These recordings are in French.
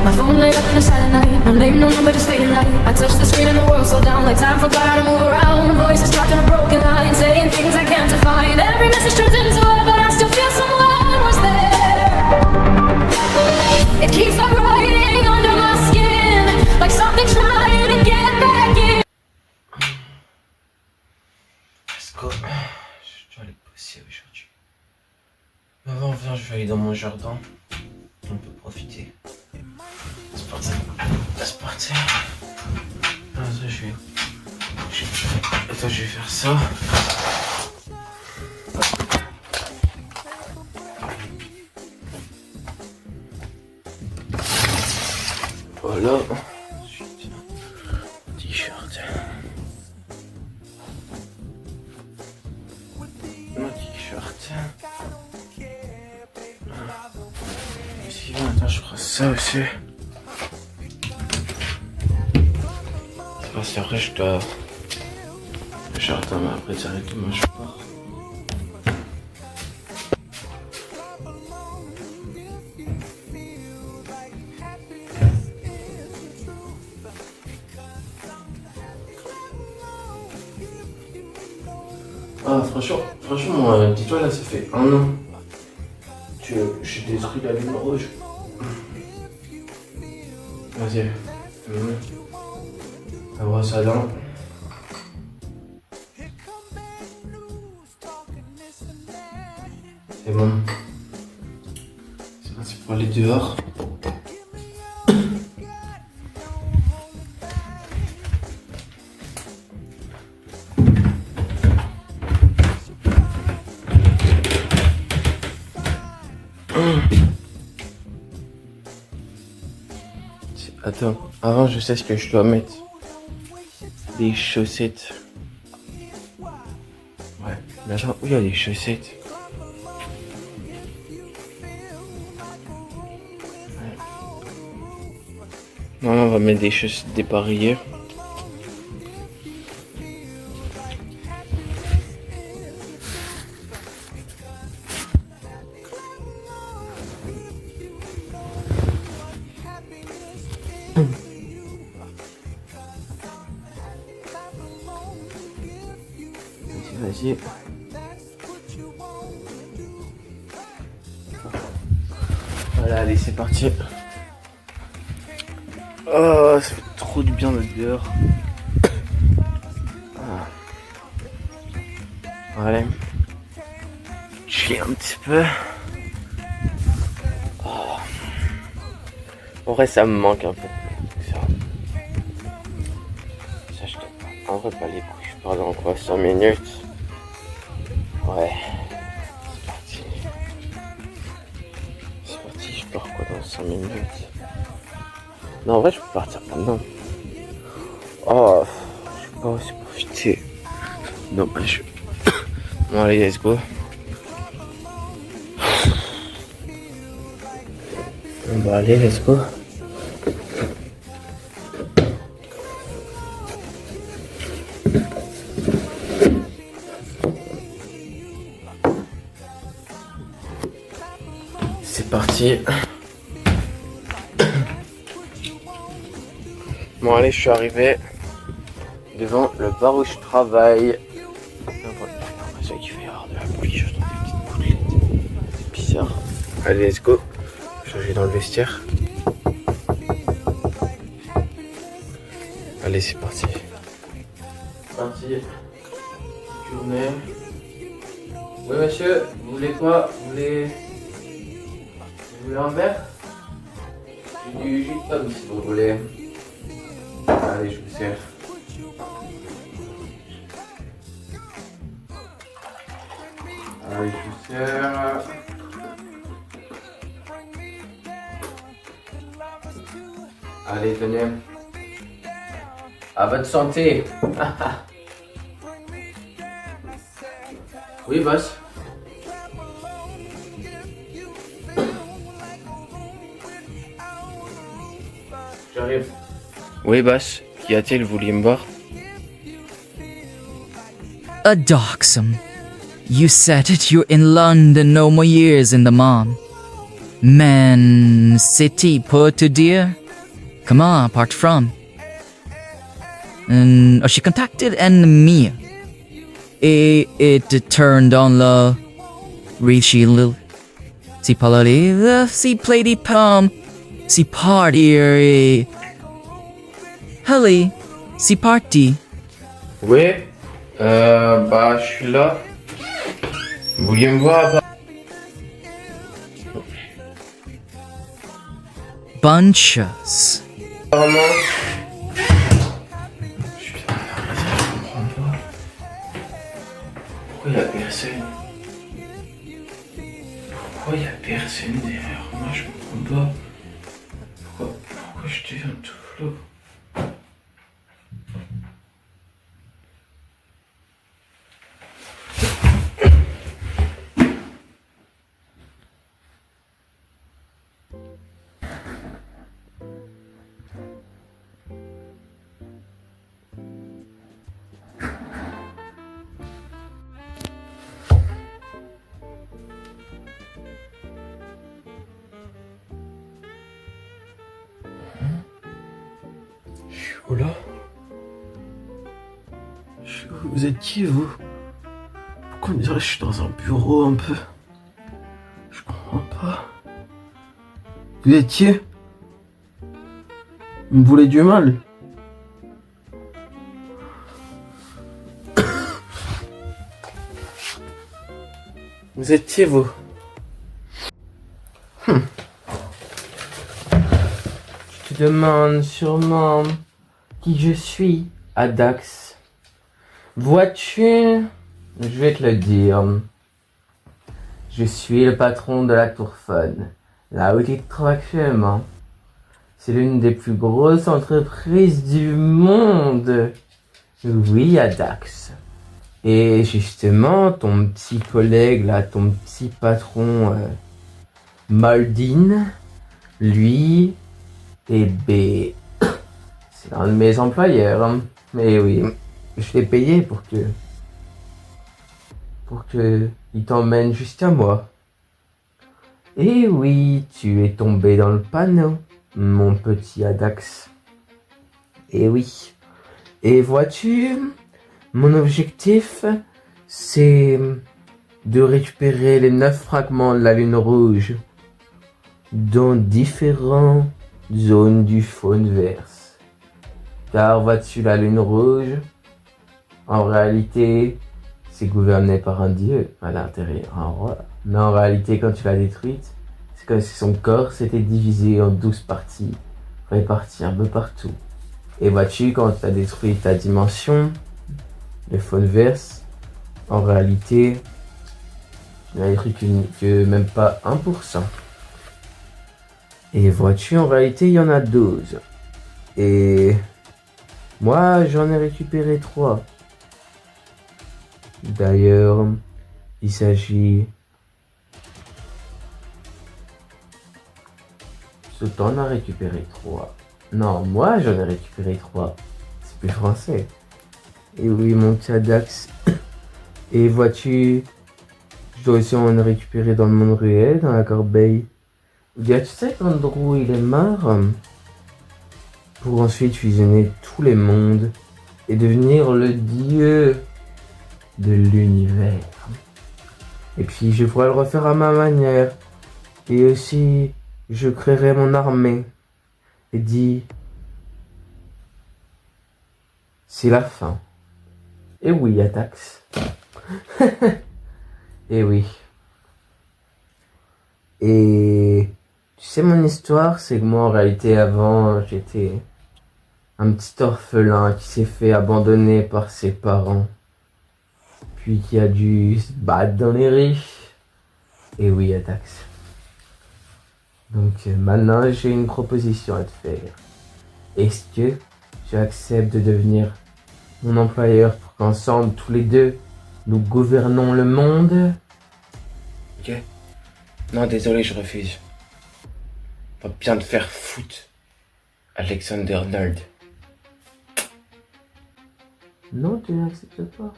My phone lit up in a silent night. No name, no number, just fading light. I touch the screen and the world slowed down. Like time forgot to move around. Voices trapped in a broken line, saying things I can't define. Every message turns into love, but I still feel someone was there. It keeps on writing under my skin, like something trying to get back in. Let's go. Je dois aller bosser aujourd'hui. Mais avant, viens, je vais aller dans mon jardin. On peut profiter. C'est parti. C'est parti. Attends, je vais faire ça. Voilà. Ensuite, t-shirt. Mon t-shirt. Ici, attends, je crois ça aussi. C'est vrai, je dois. Le jardin m'a après directement, je pars. Ah, franchement, dis-toi là, ça fait 1 an que j'ai détruit la lumière rouge. Vas-y, la brosse à dents. C'est bon. C'est parti pour aller dehors. Attends, avant je sais ce que je dois mettre. Des chaussettes. Ouais, mais attends, où il y a des chaussettes? Ouais. Non, on va mettre des chaussettes dépareillées. Vas-y. Voilà, allez, c'est parti. Oh, ça fait trop du bien d'être dehors. Ah. Allez. Chiller un petit peu. Oh. En vrai, ça me manque un peu. Ça, je te... En vrai, pas les couilles. Je pars dans quoi, 5 minutes. Ouais, c'est parti. C'est parti, je pars quoi dans 5 minutes. Non, en vrai, je peux partir maintenant. Oh, je sais pas aussi profiter. Dommage. Bon, allez, let's go. Bon, bah, allez, let's go. C'est parti. Bon allez, je suis arrivé devant le bar où je travaille. C'est vrai qu'il va y avoir de la pluie. Allez, let's go. Changer dans le vestiaire. Allez, c'est parti. Parti. Journée. Oui, monsieur, vous voulez quoi? Vous voulez un verre? J'ai du jus de pomme si vous voulez. Allez, je vous sers. Allez, je vous sers. Allez, tenez. À votre santé. Oui, boss. J'arrive. Oui, boss. Qu'y a-t-il? Vous vouliez me voir? A Doxum. You said it, you're in London, no more years in the mom. Man City, put to dear. Come on, apart from. And she contacted enemy. It turned on the Rishi Lil. Si palari, si play palm. Si party. Helly, si party. Oui. Bah, je suis là. Vous vouliez me voir? Bah... Bunches. Apparemment. Putain, je comprends pas. Pourquoi y a personne? Pourquoi y a personne derrière moi? Je comprends pas. Pourquoi je deviens tout flou? Oh là. Vous êtes qui, vous? Pourquoi on dirait que je suis dans un bureau un peu? Je comprends pas. Vous êtes qui? Vous me voulez du mal? Vous êtes qui, vous? Tu te demandes sûrement qui je suis, Adax. Vois-tu, je vais te le dire. Je suis le patron de la Tour Fun, là où tu te trouves actuellement. C'est l'une des plus grosses entreprises du monde. Oui, Adax. Et justement, ton petit collègue là, ton petit patron Maldin, lui, eh ben, c'est un de mes employeurs. Hein. Mais oui, je l'ai payé pour que il t'emmène jusqu'à moi. Et oui, tu es tombé dans le panneau, mon petit Adax. Et oui. Et vois-tu, mon objectif, c'est de récupérer les 9 fragments de la Lune Rouge dans différentes zones du Faunverse. Car vois-tu, la Lune Rouge, en réalité, c'est gouverné par un dieu à l'intérieur, un roi. Mais en réalité, quand tu l'as détruite, c'est comme si son corps s'était divisé en 12 parties, réparties un peu partout. Et vois-tu, quand tu as détruit ta dimension, le Faunverse, en réalité, tu n'as détruit que même pas 1%. Et vois-tu, en réalité, il y en a 12. Et moi, j'en ai récupéré 3. D'ailleurs, il s'agit... T'en a récupéré 3. Non, moi j'en ai récupéré 3. C'est plus français. Et oui, mon petit Adax. Et vois-tu, je dois aussi en récupérer dans le monde réel, dans la corbeille. Tu sais qu'Andrew il est mort pour ensuite fusionner tous les mondes et devenir le dieu de l'univers. Et puis je pourrais le refaire à ma manière. Et aussi, je créerai mon armée. Et dit, c'est la fin. Et oui, Atax. Et oui. Et tu sais, mon histoire, c'est que moi, en réalité, avant, j'étais un petit orphelin qui s'est fait abandonner par ses parents. Puis qui a dû se battre dans les riches. Et oui, Atax. Donc maintenant, j'ai une proposition à te faire. Est-ce que tu acceptes de devenir mon employeur pour qu'ensemble, tous les deux, nous gouvernons le monde? Ok. Non, désolé, je refuse. Va bien te faire foutre, Alexander Arnold. Non, tu n'acceptes pas.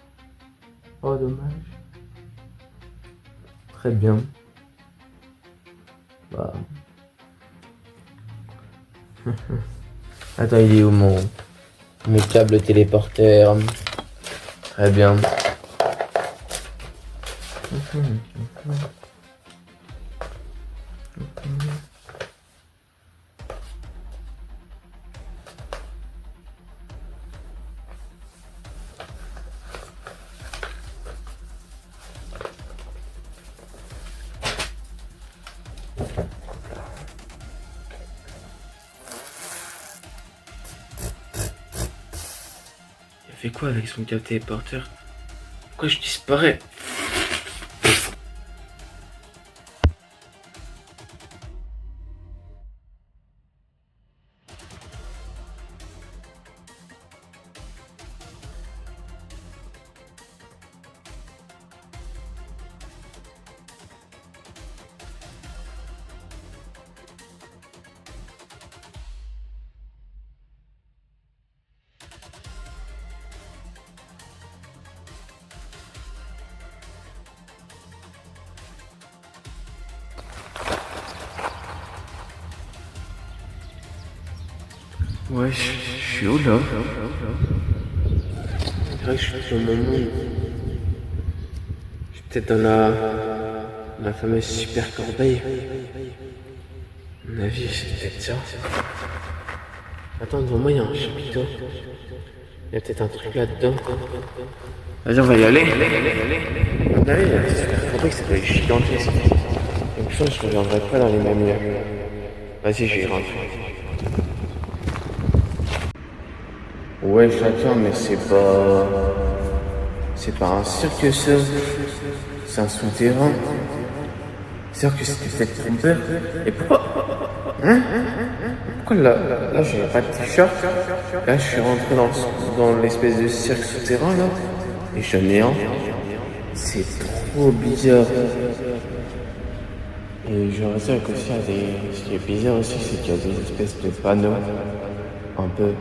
Oh, dommage. Très bien. Bah. Attends, il est où mes câbles téléporteurs? Très bien. Il a fait quoi avec son câble téléporteur? Pourquoi je disparais? Ouais, je suis où là? Je dirais que je suis dans mon monde. Je suis peut-être dans la fameuse super corbeille. À mon avis, c'est peut-être ça. Attends, devant moi, il y a un chapiteau. Il y a peut-être un truc là-dedans. Vas-y, on va y aller. À mon avis, il y a une super corbeille, ça doit être gigantesque. Donc ça, je reviendrai pas dans les mêmes lieux. Vas-y, j'y rentre. Ouais, j'attends, mais c'est pas un cirque, ça. C'est un souterrain. C'est sûr que c'était peut-être trompeur. Et pourquoi? Pourquoi là, j'ai pas de t-shirt. Là, je suis rentré dans l'espèce de cirque souterrain, là. Et je n'ai un. C'est trop bizarre. Et je retiens qu'aussi, ce qui est bizarre aussi, c'est qu'il y a des espèces de panneaux. Un peu.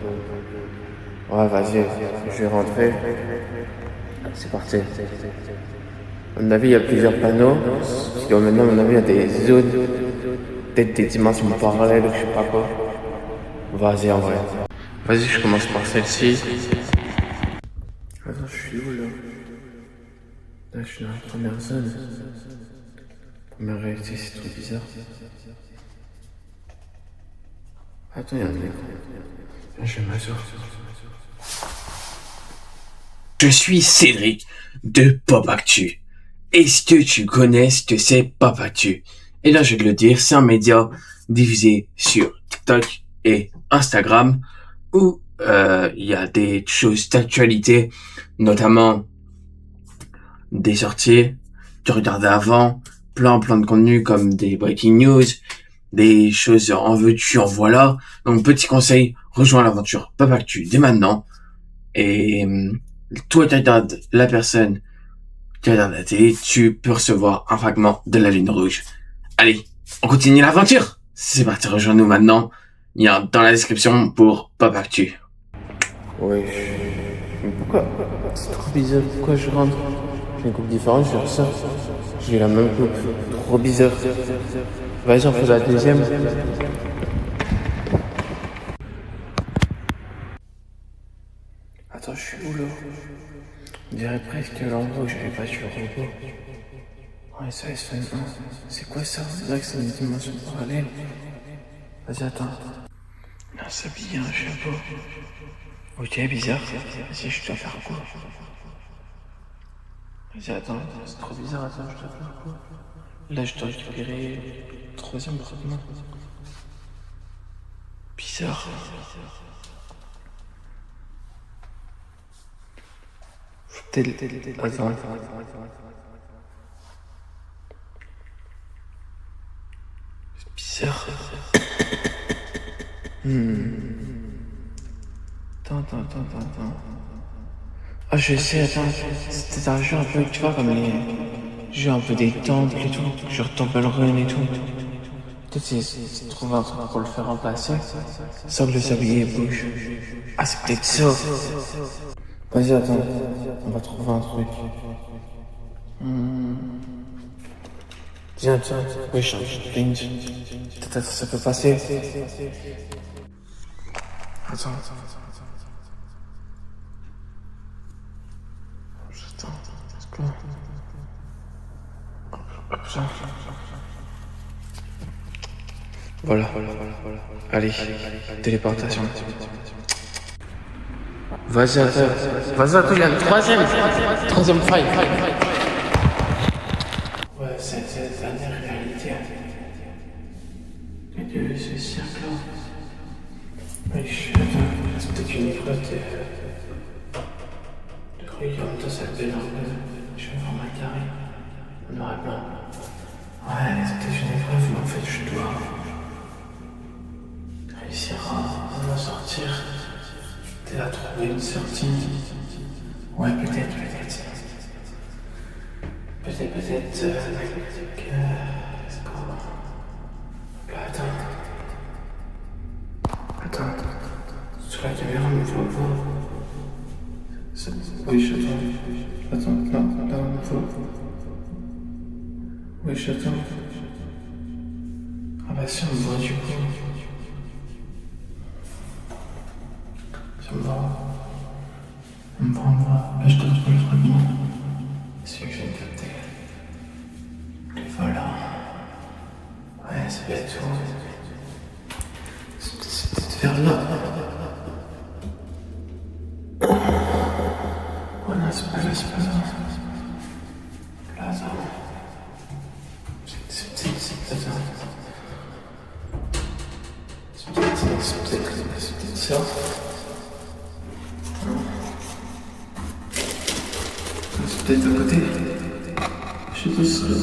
Ouais, vas-y, je vais rentrer. C'est parti. À mon avis, il y a plusieurs panneaux. Maintenant, à mon avis, il y a des zones, peut-être des dimensions parallèles ou je sais pas quoi. Vas-y, en vrai. Vas-y, je commence par celle-ci. Attends, je suis où là? Là, je suis dans la première zone. Première réalité, c'est trop bizarre. Attends, il y a un mec. Je vais m'asseoir. Je suis Cédric de Pop Actu. Est-ce que tu connais ce que c'est Pop Actu? Et là, je vais te le dire, c'est un média diffusé sur TikTok et Instagram où il y a des choses d'actualité, notamment des sorties que tu regardais avant, plein de contenu comme des breaking news, des choses en veux-tu, en voilà. Donc, petit conseil, rejoins l'aventure Pop Actu dès maintenant. Et toi, tu regardes la personne qui regarde la télé, tu peux recevoir un fragment de la lune rouge. Allez, on continue l'aventure. C'est parti, rejoins-nous maintenant. Il y a dans la description pour Pop Actu. Ouais, mais pourquoi? C'est trop bizarre. Pourquoi je rentre? J'ai une coupe différente, je ressors. J'ai la même coupe. Trop bizarre. Vas-y, on fait la deuxième. Attends, je suis où là? On dirait presque l'endroit où j'avais pas tué le robot. Ouais, ça S1. C'est quoi ça? On dirait que c'est une dimension parallèle. Vas-y, attends. Non, ça s'habiller un chapeau. Ok, bizarre. Vas-y, je dois faire quoi? Vas-y, attends, c'est trop bizarre, attends, je dois faire quoi? Là, je dois récupérer le troisième fragment. Bizarre. Attends. C'est bizarre. Attends. Ah, je sais, attends. C'était un jeu un peu, tu vois, comme les jeux un peu des temples et tout. Genre Temple Run et tout. Peut-être c'est trouver un truc pour le faire remplacer. Sans que le sablier bouge. Ah, c'est peut-être ça. Vas-y, attends. On va trouver un truc. Tiens. Oui, je change. Peut-être ça peut passer. Attends. Voilà. Allez, téléportation. Vas-y, attends, il y a le troisième faille. Ouais, c'est la dernière réalité. Et de ce cercle-là. Oui, c'est peut-être une épreuve de regarde dans cette belle arme. Je vais voir ma carré. Noir et blanc. Ouais, c'est peut-être une épreuve, mais en fait, je dois réussir à m'en sortir. Peut-être à trouver une sortie. Ouais, peut-être. Peut-être. C'est pas. Attends. Sur la caméra, on ne voit pas. Oui, j'attends. Attends, non, là, on voit. Oui, j'attends. Ah bah si, on me voit du coup. Ça me va. On me voit. Là, je dois trouver le fragment. C'est celui que je viens de capter. Et voilà. Ouais, c'est bête. C'est peut-être vers là. Oh non, c'est pas là. Là, attends. C'est peut-être ça. C'est peut-être de côté. Je sais pas si c'est là.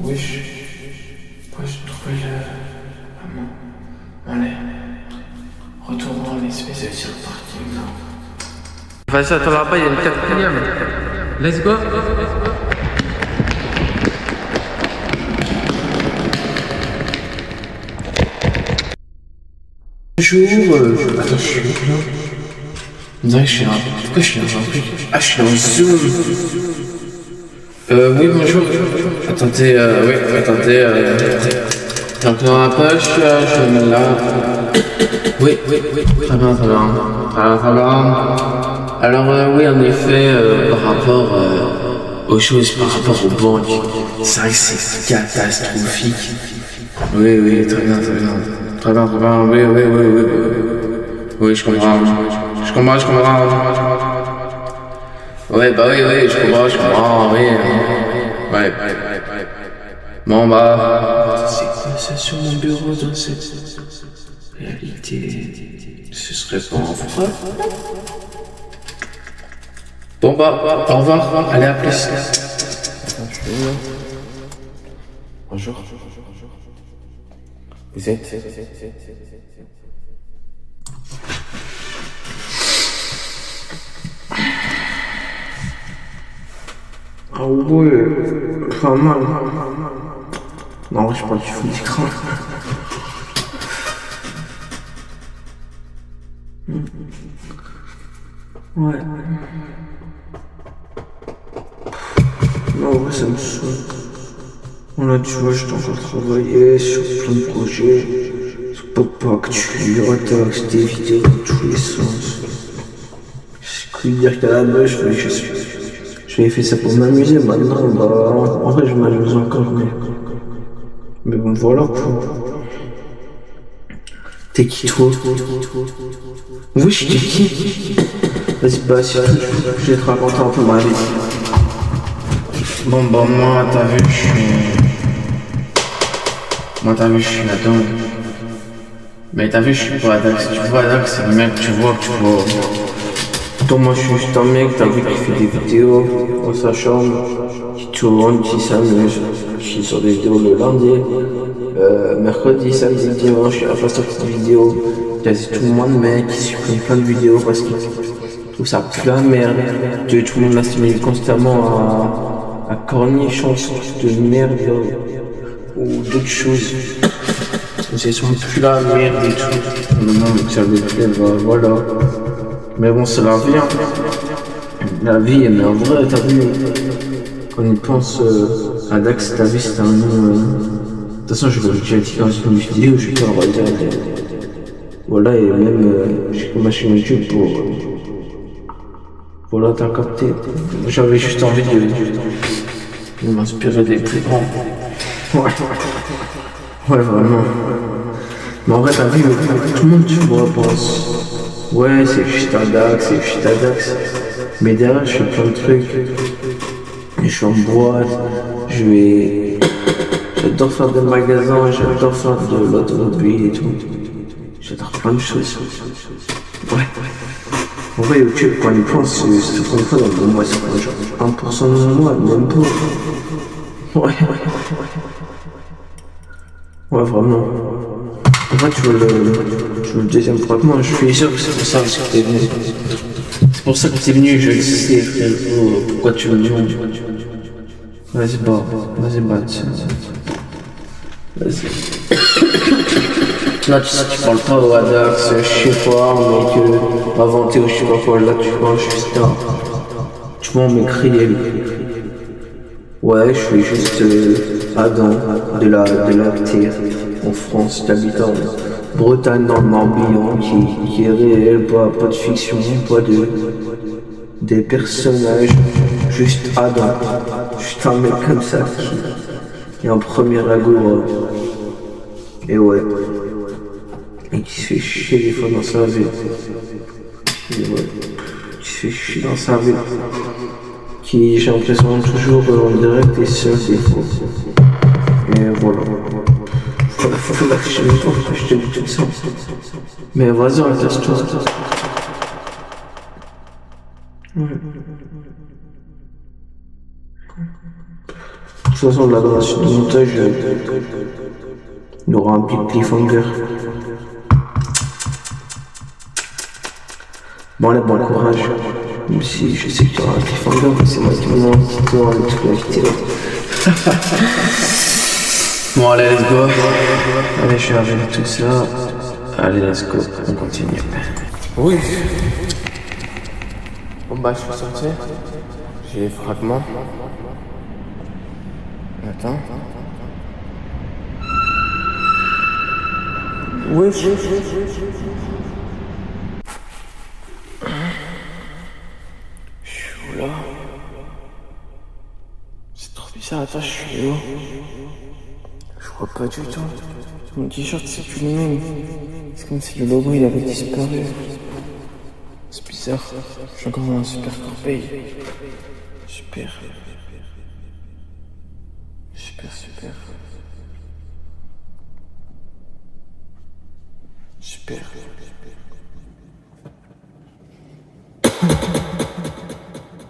Oui, je trouvais le... Allez. Retournons à l'espèce de surparking. Vas-y, attends là-bas, il y a une quatrième. Let's go. Bonjour, attends, je suis où là? On dirait que je suis pourquoi je suis dans un truc? Ah, je suis dans Zoom. Oui, bonjour. Attendez, donc dans la poche, je vais me là. Oui. Très bien. Alors, oui, en effet, par rapport aux choses, par rapport aux banques, c'est vrai que c'est catastrophique. Oui, très bien. Oui, je comprends. Ouais, bah oui, je comprends, oui. Ouais. Bon, bah. C'est quoi ça sur mon bureau dans cette réalité? Ce serait pas en vrai? Bon, bah, au revoir. Allez, à plus. Attends, je suis où là? Bonjour. Vous êtes? Ah ouais, pas mal. Non, je parle du fond d'écran. Ouais. Non, ouais, ça me saoule. Là, tu vois, je t'en fais travailler sur plein de projets. Sur Pop Actu, Retax, des vidéos dans tous les sens. C'est Je vais lui dire qu'à la base, je lui ai fait ça pour m'amuser. Maintenant, bah, en vrai, je m'amuse encore. Mais bon, voilà quoi. T'es qui toi? Oui, je t'ai qui? Vas-y, bah, si je vais te raconter un peu ma vie. Bon, bah, moi, t'as vu, je suis là-dedans. Mais t'as vu, je suis pas Adax. Tu vois, Adax, c'est le mec, tu vois. Toi, moi, je suis juste un mec, t'as vu, qui fait des vidéos dans sa chambre, qui tourne, qui s'amuse, qui sort des vidéos le lundi, mercredi, samedi, dimanche, il n'y a pas sorti de vidéo. Quasi tout le monde, mec, qui supprime plein de vidéos parce qu'il trouve ça pue la merde. Tout le monde m'assimile constamment à cornichons de merde ou d'autres choses. C'est son plus la merde et tout. Non, mais ça me plaît, voilà. Mais bon, c'est la vie, hein. La vie, mais en vrai, t'as vu, quand on y pense, Adax, t'as vu, c'est un nom. De toute façon, je l'ai déjà dit dans une vidéo, je vais on va dire. Voilà, et même, j'ai fait ma chaîne YouTube pour. Voilà, t'as capté. J'avais juste envie de m'inspirer des plus grands. Ouais, vraiment. Mais en vrai, t'as vu, tout le monde, tu vois, pense. Ouais, c'est juste Adax. Mais derrière, je fais plein de trucs. Je suis en boîte, j'adore faire des magasins, j'adore faire de l'automobile et tout. J'adore plein de choses. Ouais. En vrai, YouTube, quand il pense, c'est tout fois dans le mois, c'est pas genre 1% de mon mois, même pas. Ouais. Ouais, vraiment. En fait, tu veux le deuxième fragment, je suis sûr que c'est pour ça que t'es venu. C'est pour ça que t'es venu, je le sais, frérot. Pourquoi tu veux venir? Vas-y, bah, vas-y. Là, tu parles pas au Adax, je sais pas, mais que inventé ou je sais pas quoi, là, tu vois, je suis star. Tu vois, on m'écrit, ouais, je suis juste Adam de la terre en France, j'habite en Bretagne dans le Morbihan, qui est réel, pas de fiction, pas des personnages, juste Adam, juste un mec comme ça qui a un premier agour, et ouais, et qui se fait chier des fois dans sa vie, et ouais, qui se fait chier dans sa vie. Qui, j'ai l'impression, toujours en direct et seul des fois. Et voilà. Faut lâcher les gens, je te dis tout ça. Mais vas-y, reste-toi. Ouais. De toute façon, là, dans la suite du montage, il y aura un petit cliffhanger. Bon, allez, bon courage. Même si je sais qu'il y aura un cliffhanger, mais c'est moi qui me demande qui tourne avec toute la vidéo. Bon, allez, let's go. Allez, je suis arrivé tout ça. Allez, let's go. On continue. Oui. Bon, bah, je suis sorti. J'ai les fragments. Attends. Oui, là. C'est trop bizarre, attends, je suis où? Je crois pas du tout. Mon t-shirt c'est plus le même. C'est comme si le logo il avait disparu. C'est bizarre. Je suis encore dans un super corbeil. Super.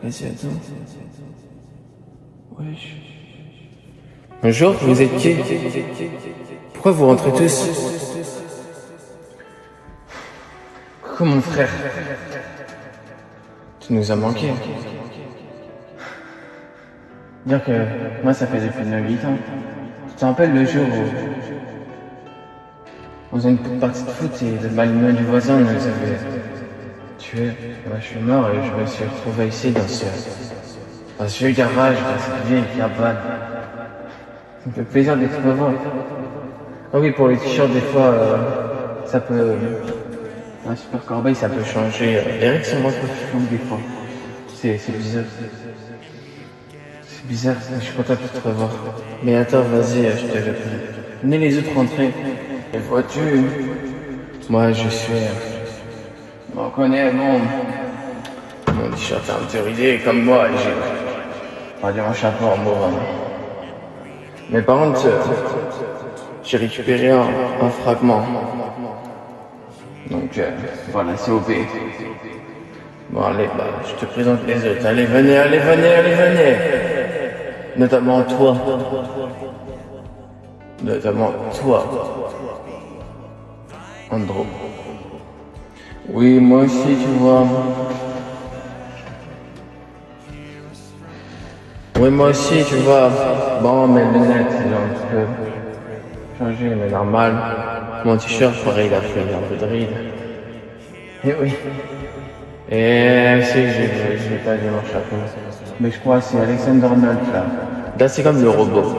Vas-y, attends. Wesh. Bonjour, vous êtes qui? Pourquoi vous rentrez tous? Coucou mon frère. Tu nous as manqué. Dire que moi ça fait depuis 8 ans. Tu te rappelles le jour où on faisait une petite partie de foot et le malinois du voisin nous avait tués. Moi je suis mort et je me suis retrouvé ici dans ce vieux garage, dans cette vieille cabane. Ça me fait plaisir d'être heureux. Ah oui, pour les t-shirts des fois ça peut Un super corbeille, ça peut changer. Eric, c'est moi qui flou des fois. C'est bizarre. C'est bizarre, je suis content de te revoir. Mais attends, vas-y, je te réponds. Venez les autres rentrer. Les vois-tu? Moi, je suis... On connaît mon t-shirt un peu ridé comme moi. J'ai pas dire un chapeau en mauve. Mais par contre, j'ai récupéré un fragment. Donc voilà, c'est OP. Bon allez, bah, je te présente les autres. Allez, venez. Notamment toi. Andro. Oui, moi aussi, tu vois. Oui, moi aussi, tu vois. Bon, mes lunettes, c'est un petit peu changé, mais normal. Mon t-shirt, pareil, il a fait un peu de ride. Et oui. Et si, je vais pas dire mon chapeau. Mais je crois que c'est Alexander Arnold, là. Là, c'est comme le robot.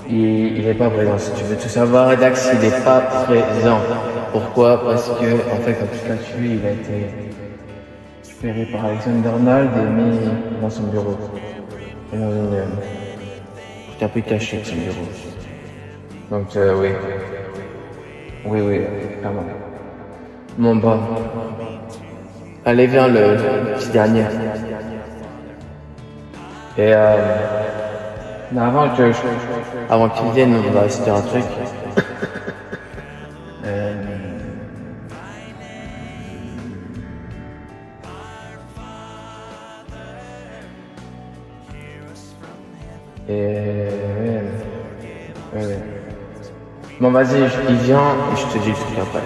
Il est pas présent. Si tu veux tout savoir, Dax, il est pas présent. Pourquoi? Parce que, en fait, quand tu l'as tué, il a été récupéré par Alexander Arnold et mis dans son bureau. Et dans une... un peu caché de son bureau. Donc, oui. Oui, clairement. Mon bas. Allez, viens, le petit dernier. Et mais avant que tu viennes, on va se dire un truc. Ouais. Bon, vas-y, il vient et je te dis le truc après.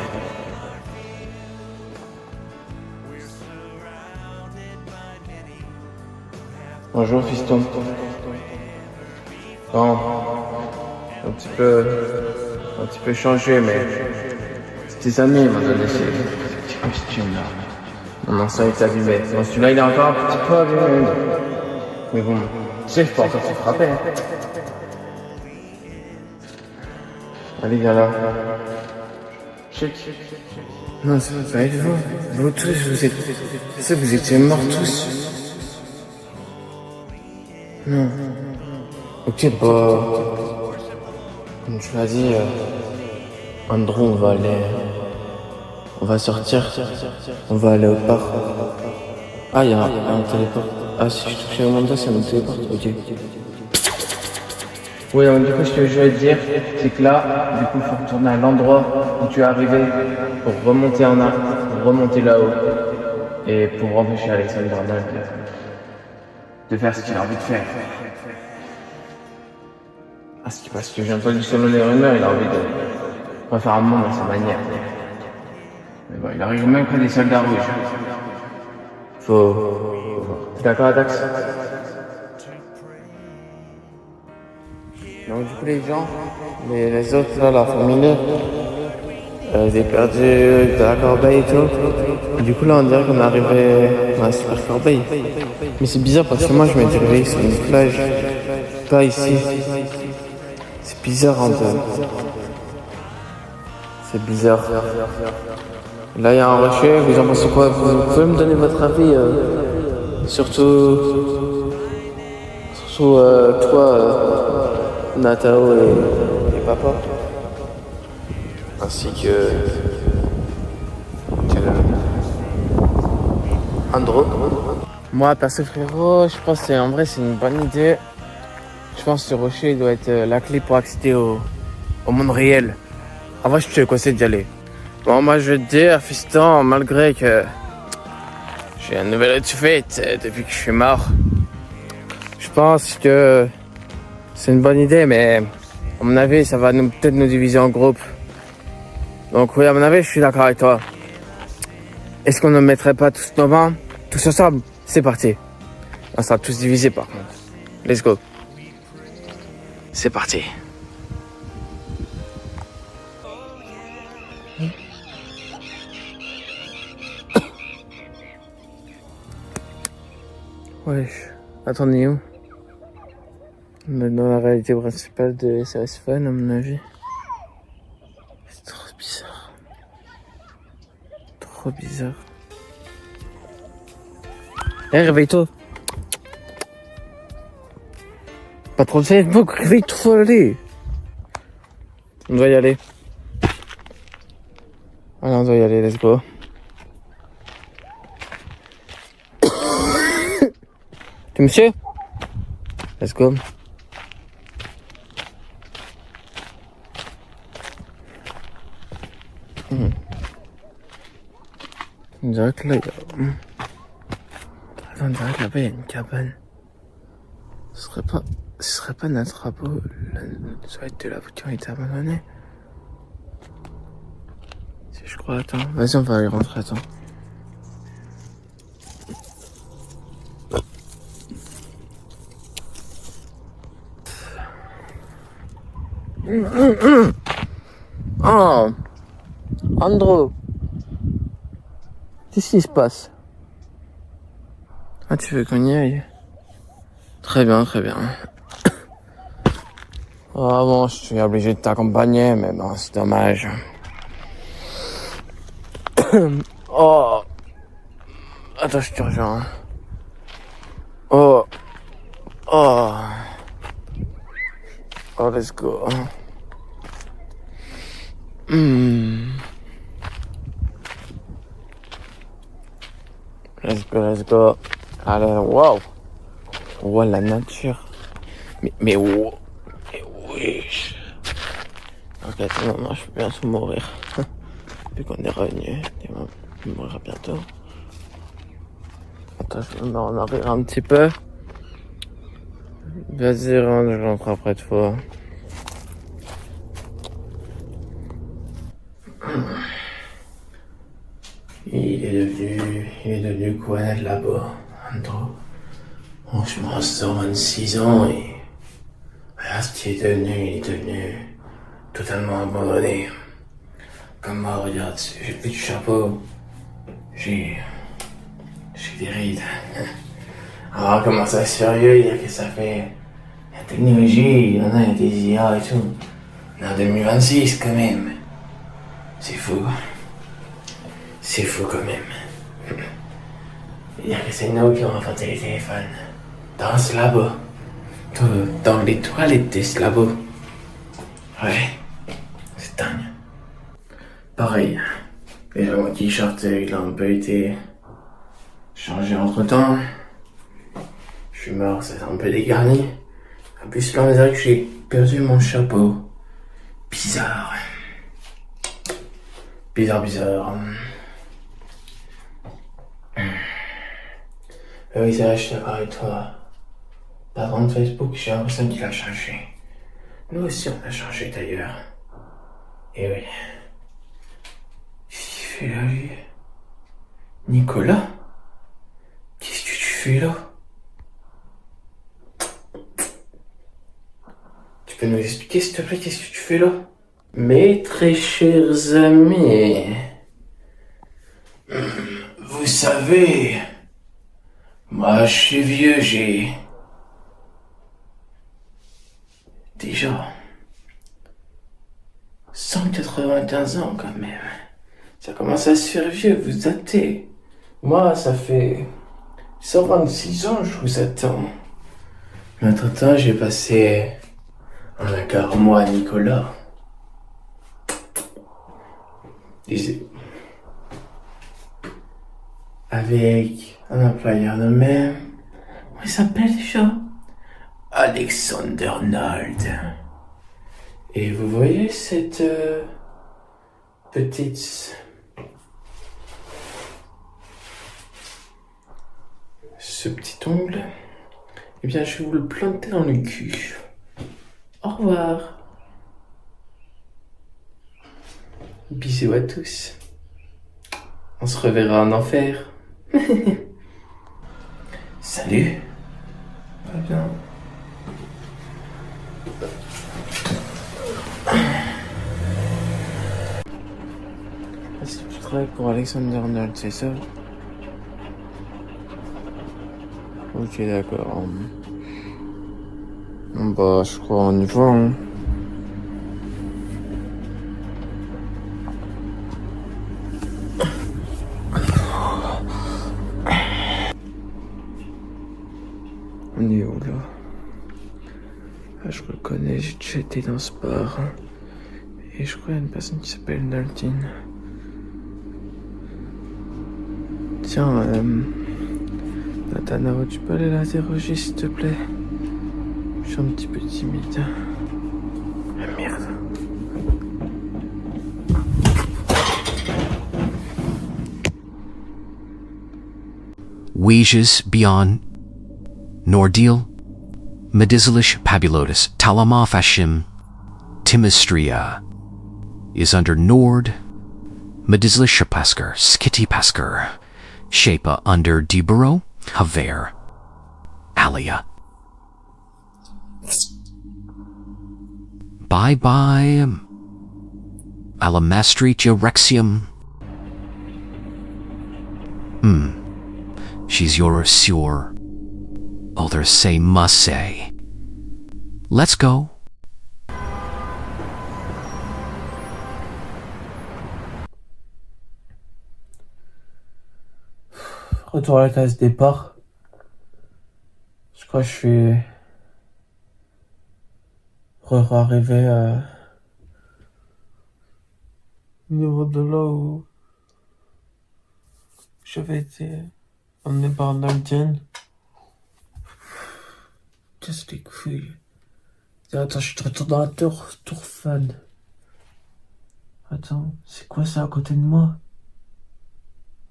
Bonjour, fiston. Bon, un petit peu changé, mais c'est tes amis, m'ont donné ces petits costumes là. Mon ancien est abîmé. Bon, celui-là, il est encore un petit peu abîmé. Mais bon, tu sais, je peux encore te frapper. Hein. Allez, viens là. Chic. Non, c'est pas avec vous. Vous tous, vous étiez morts tous. Non. Ok, bah... Comme tu l'as dit, Andrew, on va sortir. On va aller au parc. Ah, il y a un téléport. Ah, si je touche au mandat, ça me téléporte. Ok. Oui, donc du coup, ce que je veux te dire, c'est que là, du coup, il faut retourner à l'endroit où tu es arrivé pour remonter là-haut et pour empêcher Alexander Arnold de faire ce qu'il a envie de faire. Parce que j'ai entendu selon les rumeurs, il a envie de refaire un monde à sa manière. Mais bon, il arrive même près des soldats rouges. T'es d'accord, Dax? Donc du coup les gens, les autres là, la famille, j'ai perdu de la corbeille et tout. Et du coup là on dirait qu'on est arrivé à la super corbeille. Mais c'est bizarre parce que moi je m'étais réveillé sur une plage, pas ici. C'est bizarre un peu. C'est bizarre. Là il y a un rocher, vous en pensez quoi? Vous pouvez me donner votre avis, surtout toi, Natao et Papa, ainsi que Andro. Moi, perso frérot, je pense que en vrai c'est une bonne idée. Je pense que ce rocher doit être la clé pour accéder au monde réel. En vrai, je te conseille d'y aller. Bon, moi je veux te dire, fiston, malgré que j'ai un nouvel outfit depuis que je suis mort, je pense que c'est une bonne idée, mais à mon avis, ça va peut-être nous diviser en groupes. Donc oui, à mon avis, je suis d'accord avec toi. Est-ce qu'on ne mettrait pas tous nos mains, tous ensemble? C'est parti. On sera tous divisés par contre. Let's go. C'est parti. Wesh, attendez où? Dans la réalité principale de SOS Fun, à mon avis. C'est trop bizarre. trop bizarre. Eh, réveille-toi. Pas trop de Facebook, réveille-toi, allez. On doit y aller. Allez, on doit y aller, let's go. Tu monsieur? Let's go. On dirait que là, il y a... Attends, on dirait que là-bas, il y a une cabane. Ce serait pas notre rabot, le toilette de la voiture était abandonnée. Si je crois, attends. Vas-y, on va aller rentrer, attends. Oh, Andro, qu'est-ce qui se passe? Ah, tu veux qu'on y aille? Très bien, très bien. Ah bon, je suis obligé de t'accompagner, mais bon, c'est dommage. Oh, attends, je te rejoins. Oh, oh, oh, let's go. Let's go. Allez, wow. Wow, la nature. Mais wow. Mais wesh. Ok, attends, non, je peux bien se mourir. Vu qu'on est revenu, on mourra bientôt. Attends, je vais me en arrière un petit peu. Vas-y, je rentre après toi. Il est devenu quoi là-bas, Andro? Franchement, c'est 26 ans et... Voilà ce qu'il est devenu totalement abandonné. Comme moi, regarde, j'ai plus de chapeau. J'ai des rides. Alors, comment ça sérieux, il y a que ça fait... La technologie, il y en a, il y a des IA et tout. On est en 2026 quand même. C'est fou. C'est fou quand même. Il y a que c'est nous qui ont inventé les téléphones. Dans ce labo. Dans les toilettes de ce labo. Ouais. C'est dingue. Pareil. Déjà mon t-shirt, il a un peu été changé entre temps. Je suis mort, c'est un peu dégarni. En plus là on dirait que j'ai perdu mon chapeau. Bizarre. Bizarre. Oui, c'est vrai, je suis d'accord avec toi. Par contre, Facebook, j'ai l'impression qu'il a changé. Nous aussi, on a changé d'ailleurs. Et oui. Qu'est-ce qu'il fait là, lui? Nicolas? Qu'est-ce que tu fais là? Tu peux nous expliquer, s'il te plaît, qu'est-ce que tu fais là? Mes très chers amis, vous savez, moi je suis vieux, j'ai déjà 195 ans quand même. Ça commence à se faire vieux, vous attendez. Moi, ça fait 126 ans que je vous attends. Mais entre-temps, j'ai passé un quart mois à Nicolas. Avec un employeur nommé... Comment il s'appelle déjà? Alexander Arnold. Et vous voyez cette petite... Ce petit ongle? Eh bien, je vais vous le planter dans le cul. Au revoir. Bisous à tous. On se reverra en enfer. Salut. Très bien. Est-ce que tu travailles pour Alexander Arnold, c'est ça? Ok, d'accord. Bah, je crois on y va, hein. Ah, je reconnais, j'ai déjà été dans ce bar. Et je crois qu'il y a une personne qui s'appelle Naldine. Tiens, Nathanael, tu peux aller l'interroger s'il te plaît? Je suis un petit peu timide. Ah merde. Weges beyond Nordil, Medizilish Pabulotus, Talamoth Ashim, Timistria is under Nord, Medizilish Pasker, Skitty Pasker, Shape under Diburo, Haver, Alia. Bye bye, Alamastritia Rexium. She's your sure. Others say must say. Let's go. Retour à la case départ. Je crois que je suis arrivé au niveau de là où j'avais été emmené par Naldine. Qu'est-ce que les couilles. Attends, je suis de retour dans la tour fan. Attends, c'est quoi ça à côté de moi?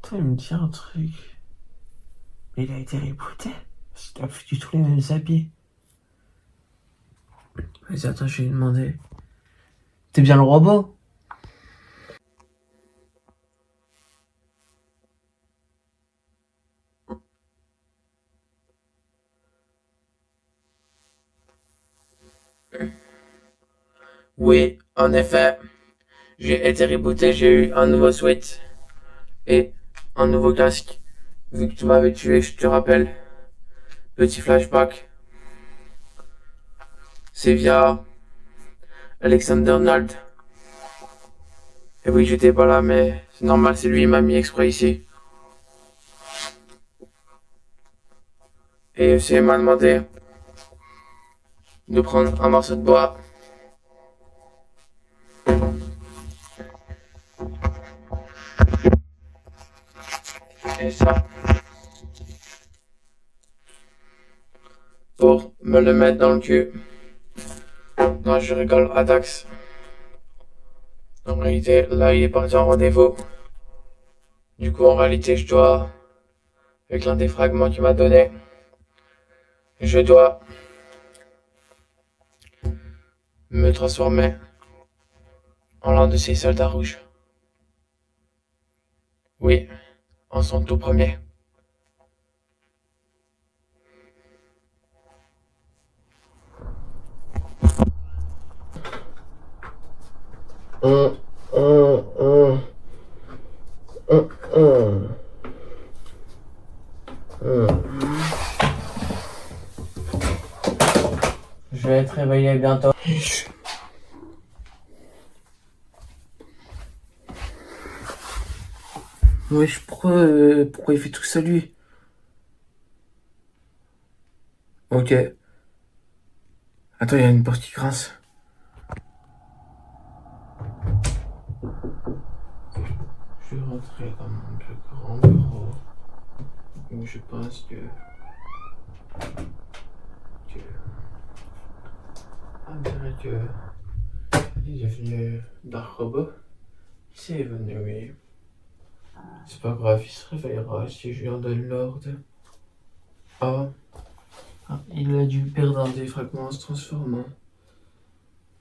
Toi, il me dit un truc. Mais il a été rebooté. Parce qu'il a plus du tout les mêmes habits. Vas-y, attends, je vais lui demander. T'es bien le robot? Oui, en effet. J'ai été rebooté, j'ai eu un nouveau suite. Et un nouveau casque. Vu que tu m'avais tué, je te rappelle. Petit flashback. C'est via Alexander Nald. Et oui, j'étais pas là, mais c'est normal, c'est lui qui m'a mis exprès ici. Et il m'a demandé de prendre un morceau de bois. Et ça. Pour me le mettre dans le cul. Non, je rigole, Adax. En réalité, là, il est parti en rendez-vous. Du coup, en réalité, je dois, avec l'un des fragments qu'il m'a donné, je dois me transformer en l'un de ces soldats rouges. Oui, en son tout premier. Je vais être réveillé bientôt. Wesh, pourquoi il fait tout ça lui? Ok. Attends, il y a une porte qui grince. Je vais rentrer dans mon plus grand bureau. Où je pense que... On dirait que... Il est venu Dark Robot. Il est venu, oui. C'est pas grave, il se réveillera si je lui en donne l'ordre. Ah, il a dû perdre un des fragments en se transformant.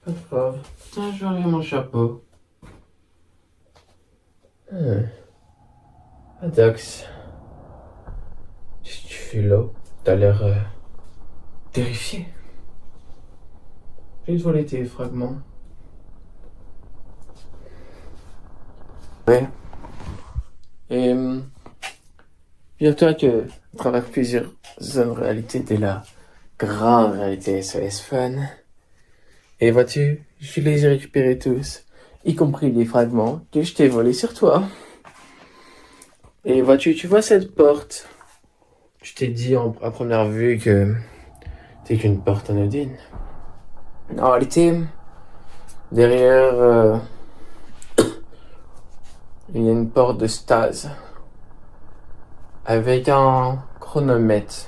Pas grave. Tiens, je vais enlever mon chapeau. Adax. Qu'est-ce que tu fais là? T'as l'air terrifié. J'ai volé tes fragments. Ouais. Et figure-toi que à travers plusieurs zones réalité de la grande réalité SOS Fun. Et vois-tu, je les ai récupérés tous, y compris les fragments que je t'ai volés sur toi. Et vois-tu, tu vois cette porte? Je t'ai dit à première vue que c'est qu'une porte anodine. En réalité, derrière, il y a une porte de stase avec un chronomètre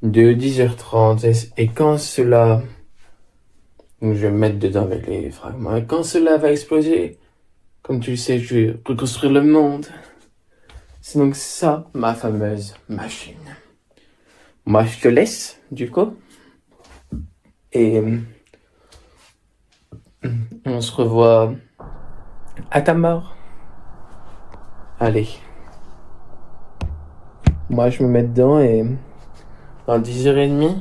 de 10h30 et quand cela... Donc je vais me mettre dedans avec les fragments. Et quand cela va exploser, comme tu le sais, je vais reconstruire le monde. C'est donc ça, ma fameuse machine. Moi, je te laisse, du coup. Et on se revoit à ta mort. Allez. Moi, je me mets dedans et dans 10h30,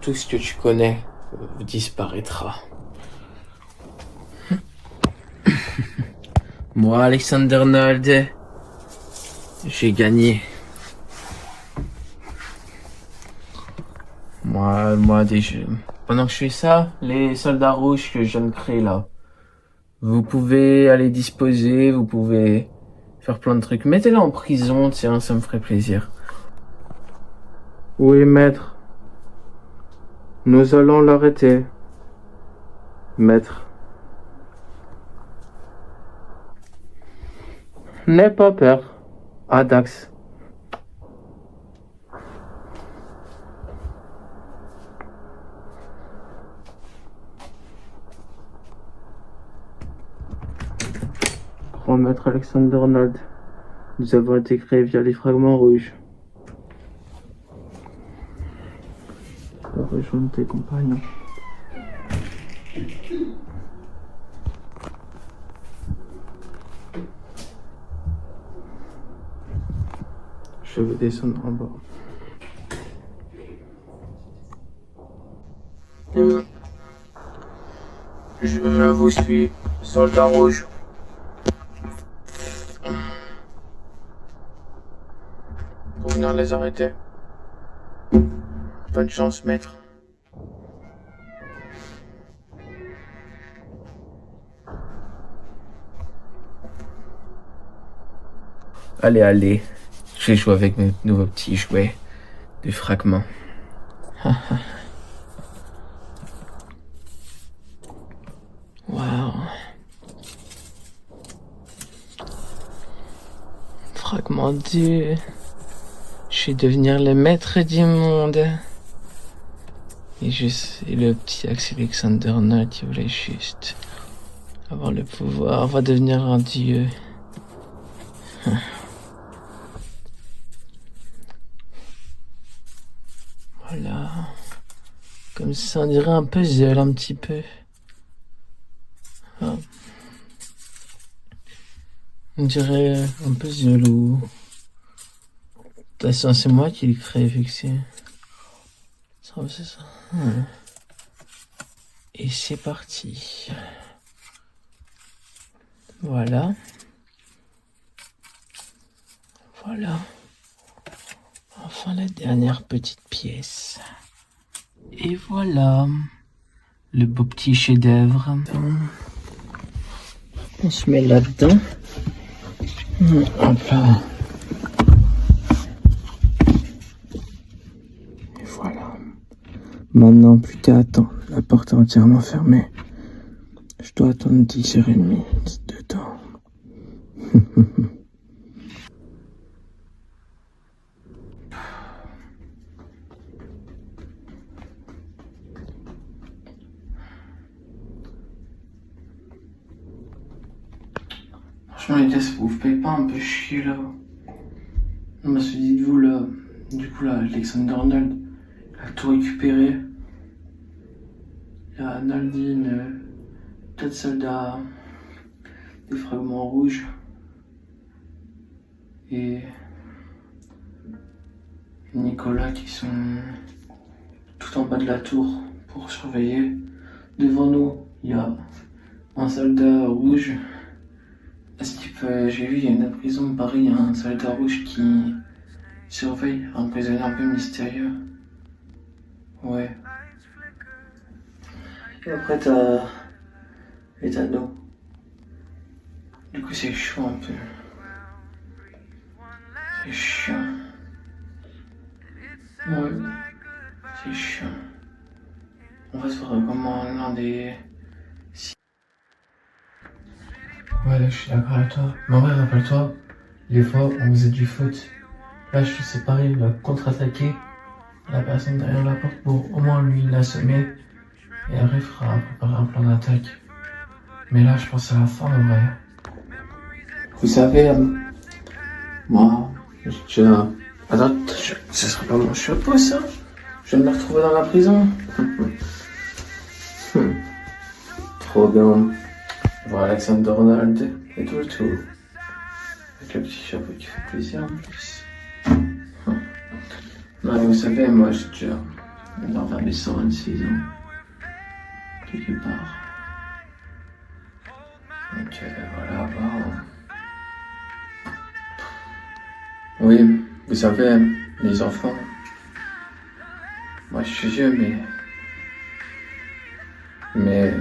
tout ce que tu connais disparaîtra. Moi, Alexander Arnold, j'ai gagné. Moi, déjà. Pendant que je fais ça, les soldats rouges que je viens de créer là, vous pouvez aller disposer, vous pouvez faire plein de trucs. Mettez-les en prison, tiens, ça me ferait plaisir. Oui, maître. Nous allons l'arrêter. Maître. N'aie pas peur, Adax. Grand maître Alexander Arnold, nous avons été créés via les fragments rouges. Rejoindre tes compagnons. Je vais descendre en bas. Je vous suis, soldat rouge. Pour venir les arrêter. Bonne chance, maître. Allez, allez. Je vais jouer avec mes nouveaux petits jouets de fragments. Waouh. Fragment 2. Je vais devenir le maître du monde. Et je sais, le petit Alexander Arnold qui voulait juste avoir le pouvoir, va devenir un dieu. Voilà. Comme ça, on dirait un puzzle un petit peu. Ah. On dirait un puzzle où... De toute façon, c'est moi qui l'ai créé, vu que c'est... C'est ça. Et c'est parti. Voilà. Voilà. Enfin, la dernière petite pièce. Et voilà. Le beau petit chef-d'œuvre. On se met là-dedans. Hop là. Et voilà. Maintenant, plus qu'à attendre. La porte est entièrement fermée. Je dois attendre 10h30 dedans. Franchement, les gars, vous faites pas un peu chier là? Non, parce que dites-vous là, du coup là, Alexander Arnold a tout récupéré. Il y a Naldine, 4 soldats, des fragments rouges et Nicolas qui sont tout en bas de la tour pour surveiller. Devant nous, il y a un soldat rouge. J'ai vu, il y a une prison de Paris, il y a un soldat rouge qui surveille un prisonnier un peu mystérieux. Ouais. Et après, t'as nous. Du coup, c'est chaud un peu. C'est chiant. Ouais. C'est chiant. On va se voir comment l'un des... Ouais, là, je suis d'accord avec toi. Mais en vrai, rappelle-toi, les fois, on faisait du foot. Là, je sais pas, il va contre-attaquer la personne derrière la porte pour au moins lui l'assommer. Et après, il fera préparer un plan d'attaque. Mais là, je pense à la fin, en vrai. Vous savez, moi, je... Attends, ce serait pas mon chapeau, ça? Je vais me le retrouver dans la prison. Trop bien. Voilà, Alexander Arnold est de retour. Avec le petit chapeau qui fait plaisir en plus. Non, mais vous savez, moi, j'ai déjà vers mes 126 ans. Quelque part. Donc, voilà, bon. Oui, vous savez, les enfants. Moi, je suis vieux, mais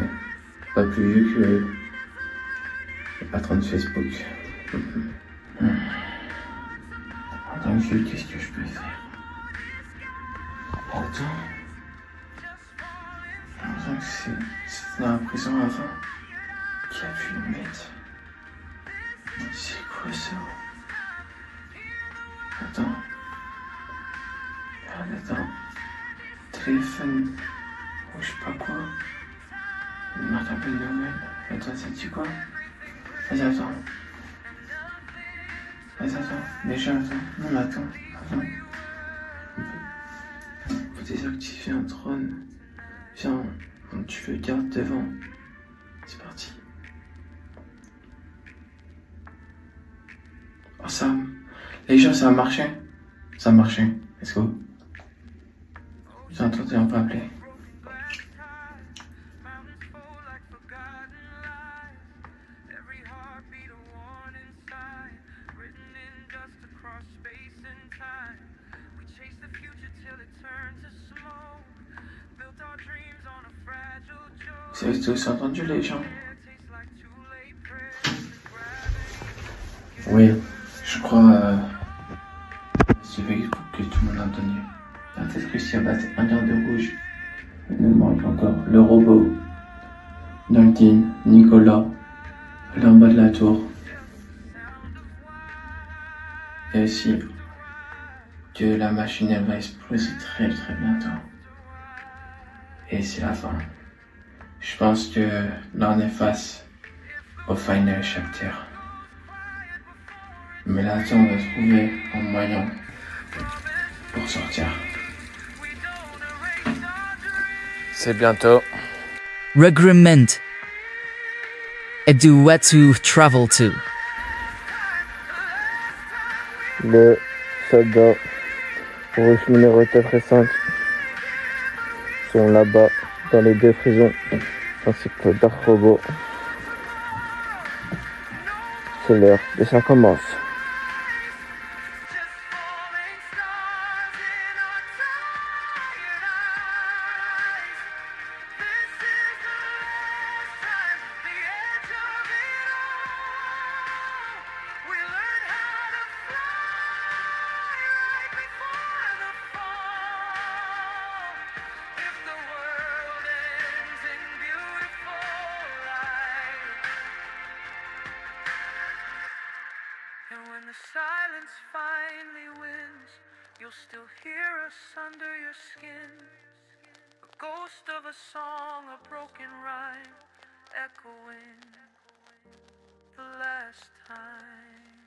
pas plus vieux que le patron de Facebook. En tant que vieux, qu'est-ce que je peux faire? Attends. J'ai l'impression que c'est dans la prison avant qui a pu le mettre. C'est quoi ça? Attends. Attends. Téléphone. Ou je sais pas quoi. Une marque un peu de Noël. Attends, ça dit quoi? Vas-y, attends. Déjà, attends. Non, mais attends. Faut désactiver un drone. Viens, tu le gardes devant. C'est parti. Oh, ça... Les gens, ça a marché. Ça a marché. Let's go. J'ai entendu, on peut appeler. Vous avez tous entendu les gens? Oui, je crois c'est Facebook que tout le monde a entendu. On a peut-être réussi à battre un garde rouge. Il nous manque encore le robot, Naldine, Nicolas, là en bas de la tour. Et aussi que la machine elle va exploser très très bientôt. Et c'est la fin. Je pense que là on est face au final chapter. Mais là, on va trouver un moyen pour sortir. C'est bientôt. Regiment. Et do what to travel to. Le soldat rouge numéro 4 et 5 sont là-bas dans les deux prisons ainsi que Dark Robot. C'est l'heure et ça commence. And when the silence finally wins, you'll still hear us under your skin. A ghost of a song, a broken rhyme, echoing the last time.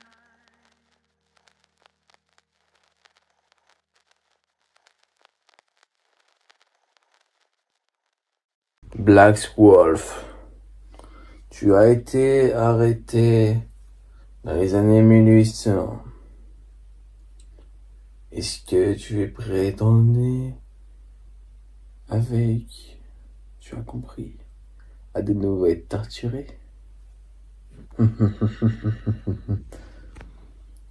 Black Wolf, tu as été arrêté dans les années 1800. Est-ce que tu es prêt à donner avec, tu as compris, à de nouveau être torturé?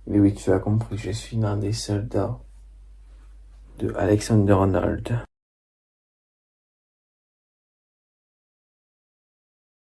Oui, tu as compris, je suis l'un des soldats de Alexander Arnold.